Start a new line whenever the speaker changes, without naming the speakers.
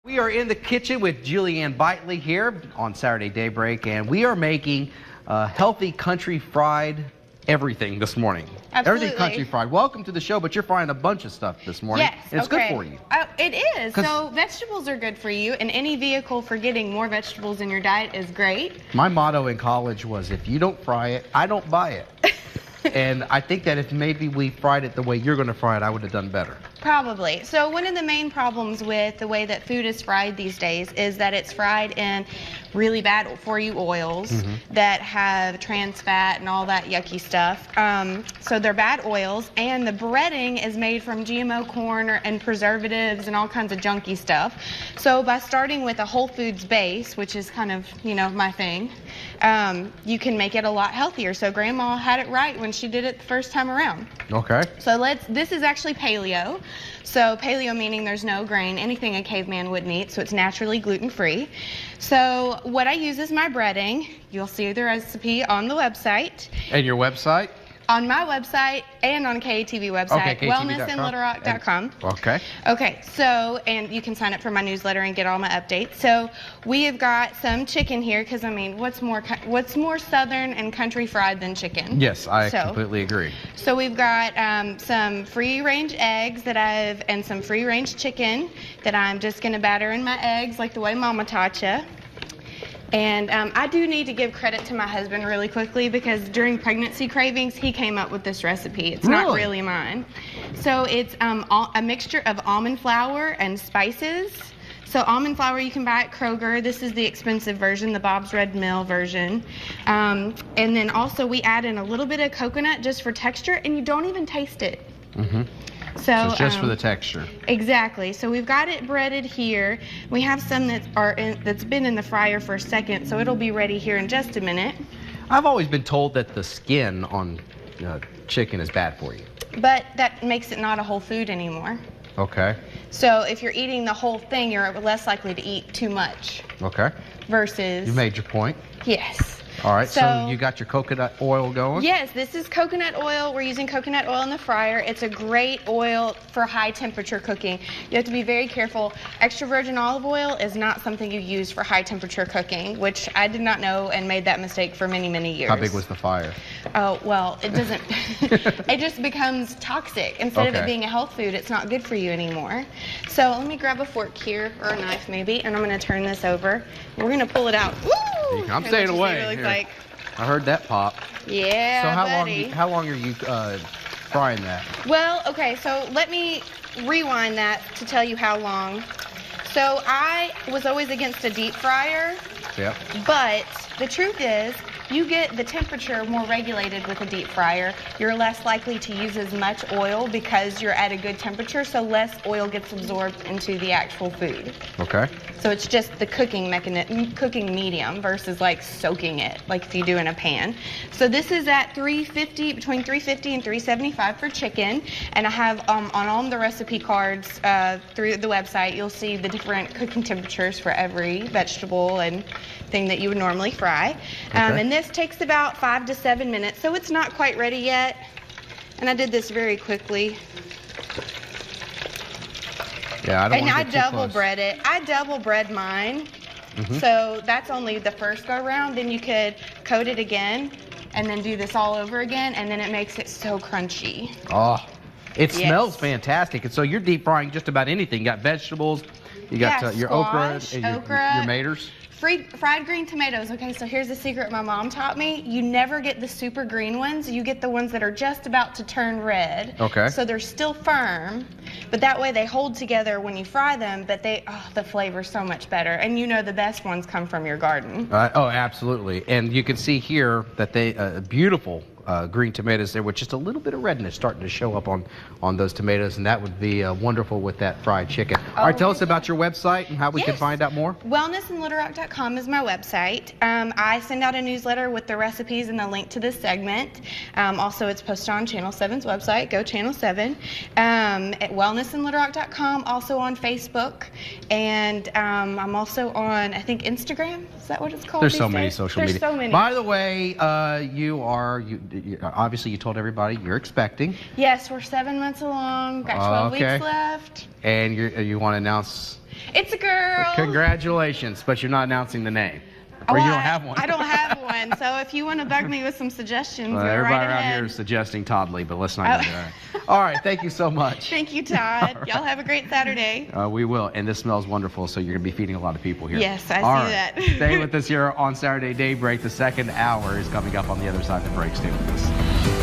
We are in the kitchen with Julianne Bitely here on Saturday Daybreak, and we are making healthy country fried everything this morning.
Absolutely.
Everything country fried. Welcome to the show, but you're frying a bunch of stuff this morning.
Yes,
and it's good for you.
It is. So vegetables are good for you, and any vehicle for getting more vegetables in your diet is great.
My motto in college was, if you don't fry it, I don't buy it. And I think that if maybe we fried it the way you're going to fry it, I would have done better.
Probably. So one of the main problems with the way that food is fried these days is that it's fried in really bad for you oils that have trans fat and all that yucky stuff. So they're bad oils, and the breading is made from GMO corn and preservatives and all kinds of junky stuff. So by starting with a whole foods base, which is kind of, you know, my thing, you can make it a lot healthier. So Grandma had it right when she did it the first time around.
Okay.
So this is actually paleo. So paleo meaning there's no grain, anything a caveman wouldn't eat, so it's naturally gluten-free. So what I use is my breading. You'll see the recipe on the website.
And your website?
On my website and on KATV website,
okay,
wellnessinlittlerock.com.
Okay.
Okay, so, and you can sign up for my newsletter and get all my updates. So we have got some chicken here, because I mean, what's more southern and country fried than chicken?
Yes, I completely agree.
So we've got some free-range eggs and some free-range chicken that I'm just going to batter in my eggs like the way Mama taught you. And I do need to give credit to my husband really quickly, because during pregnancy cravings, he came up with this recipe. It's not really mine. So it's a mixture of almond flour and spices. So almond flour you can buy at Kroger. This is the expensive version, the Bob's Red Mill version. And then also we add in a little bit of coconut just for texture, and you don't even taste it. So
it's just for the texture.
Exactly. So we've got it breaded here. We have some that's been in the fryer for a second, so it'll be ready here in just a minute.
I've always been told that the skin on chicken is bad for you.
But that makes it not a whole food anymore.
Okay.
So if you're eating the whole thing, you're less likely to eat too much.
Okay.
Versus...
You made your point.
Yes.
All right, so you got your coconut oil going?
Yes, this is coconut oil. We're using coconut oil in the fryer. It's a great oil for high temperature cooking. You have to be very careful. Extra virgin olive oil is not something you use for high temperature cooking, which I did not know and made that mistake for many, many years.
How big was the fire?
Oh, well, it doesn't, it just becomes toxic. Instead of it being a health food, it's not good for you anymore. So let me grab a fork here, or a knife maybe, and I'm going to turn this over. We're going to pull it out. Woo!
I'm staying away. Like. I heard that pop.
Yeah,
so
buddy.
How long are you frying that?
Well, okay, so let me rewind that to tell you how long. So I was always against a deep fryer.
Yep.
But the truth is, you get the temperature more regulated with a deep fryer. You're less likely to use as much oil because you're at a good temperature, so less oil gets absorbed into the actual food. Okay. So it's just the cooking medium versus like soaking it, like if you do in a pan. So this is at 350, between 350 and 375 for chicken, and I have on all the recipe cards through the website, you'll see the different cooking temperatures for every vegetable and thing that you would normally fry. And this takes about 5 to 7 minutes, so it's not quite ready yet. And I did this very quickly.
Yeah,
I double bread it. I double bread mine. So that's only the first go round. Then you could coat it again and then do this all over again, and then it makes it so crunchy.
Oh, it smells fantastic. And so you're deep frying just about anything. You got vegetables, you got your
squash,
okra, and your maters.
Fried green tomatoes. Okay, so here's a secret my mom taught me. You never get the super green ones. You get the ones that are just about to turn red. Okay. So they're still firm, but that way they hold together when you fry them, but the flavor's so much better. And you know the best ones come from your garden.
Oh, absolutely. And you can see here that they beautiful green tomatoes there with just a little bit of redness starting to show up on those tomatoes, and that would be wonderful with that fried chicken. All right, tell us about your website and how we can find out more.
Wellnessinlittlerock.com is my website. I send out a newsletter with the recipes and the link to this segment. Also, it's posted on Channel 7's website. Go Channel 7. At wellnessinlittlerock.com, also on Facebook, and I'm also on, I think, Instagram. Is that what it's called?
There's so many social media.
There's so many.
By the way, obviously you told everybody you're expecting.
Yes, we're 7 months along. Got 12 weeks left.
And you want to announce?
It's a girl. girl.
Congratulations, but you're not announcing the name. Or you don't have one.
I don't have one. So if you want to bug me with some suggestions,
Well,
go
everybody
right
around
ahead.
here is suggesting Toddley, but let's not do that. All right, thank you so much.
Thank you, Todd. Y'all have a great Saturday.
We will, and this smells wonderful, so you're going to be feeding a lot of people here.
Yes, I
All
see
right.
that.
Stay with us here on Saturday Daybreak. The second hour is coming up on the other side of the break. Stay with us.